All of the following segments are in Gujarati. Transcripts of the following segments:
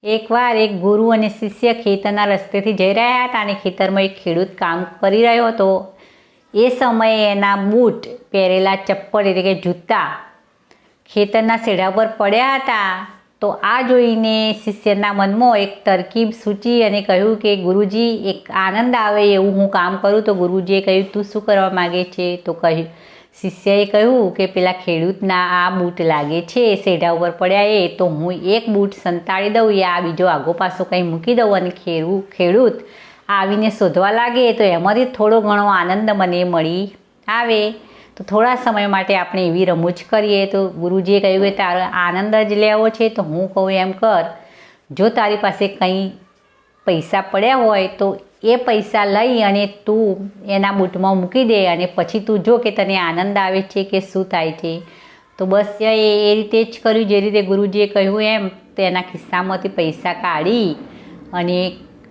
એકવાર એક ગુરુ અને શિષ્ય ખેતરના રસ્તેથી જઈ રહ્યા હતા અને ખેતરમાં એક ખેડૂત કામ કરી રહ્યો હતો. એ સમયે એના બૂટ પહેરેલા ચપ્પલ એટલે કે જૂતા ખેતરના શેઢા પર પડ્યા હતા. તો આ જોઈને શિષ્યના મનમાં એક તરકીબ સૂચી અને કહ્યું કે ગુરુજી, એક આનંદ આવે એવું હું કામ કરું. તો ગુરુજીએ કહ્યું, તું શું કરવા માગે છે? તો કહ્યું શિષ્યએ કહ્યું કે પેલા ખેડૂતના આ બૂટ લાગે છે શેઢા ઉપર પડ્યા, તો હું એક બૂટ સંતાડી દઉં, આ બીજો આગો પાછો કંઈ મૂકી દઉં અને ખેડૂત આવીને શોધવા લાગે તો એમાંથી થોડો ઘણો આનંદ મને મળી આવે. તો થોડા સમય માટે આપણે એવી રમૂજ કરીએ. તો ગુરુજીએ કહ્યું કે તારો આનંદ જ લેવો છે તો હું કહું એમ કર. જો તારી પાસે કંઈ પૈસા પડ્યા હોય તો એ પૈસા લઈ અને તું એના બૂટમાં મૂકી દે અને પછી તું જો કે તને આનંદ આવે છે કે શું થાય છે. તો બસ એ રીતે જ કર્યું જે રીતે ગુરુજીએ કહ્યું એમ. તેના ખિસ્સામાંથી પૈસા કાઢી અને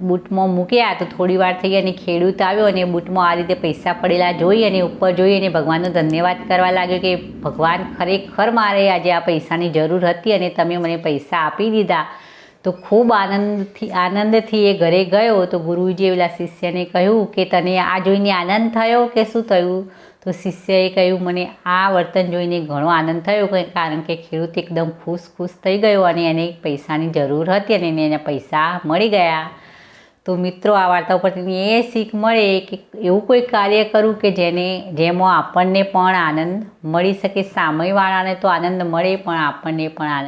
બૂટમાં મૂક્યા. તો થોડી વાર થઈ અને ખેડૂત આવ્યો અને બૂટમાં આ રીતે પૈસા પડેલા જોઈ અને ઉપર જોઈ અને ભગવાનનો ધન્યવાદ કરવા લાગ્યો કે ભગવાન, ખરેખર મારે આજે આ પૈસાની જરૂર હતી અને તમે મને પૈસા આપી દીધા. તો ખૂબ આનંદથી એ ઘરે ગયો. તો ગુરુજીએ પેલા શિષ્યને કહ્યું કે તને આ જોઈને આનંદ થયો કે શું થયું? તો શિષ્યએ કહ્યું, મને આ વર્તન જોઈને ઘણો આનંદ થયો, કારણ કે ખેડૂત એકદમ ખુશ થઈ ગયો અને એને પૈસાની જરૂર હતી અને એને એના પૈસા મળી ગયા. તો મિત્રો, આ વાર્તા ઉપરથી એ શીખ મળે કે એવું કોઈ કાર્ય કરવું કે જેમાં આપણને પણ આનંદ મળી શકે. સામેવાળાને તો આનંદ મળે પણ આપણને પણ આનંદ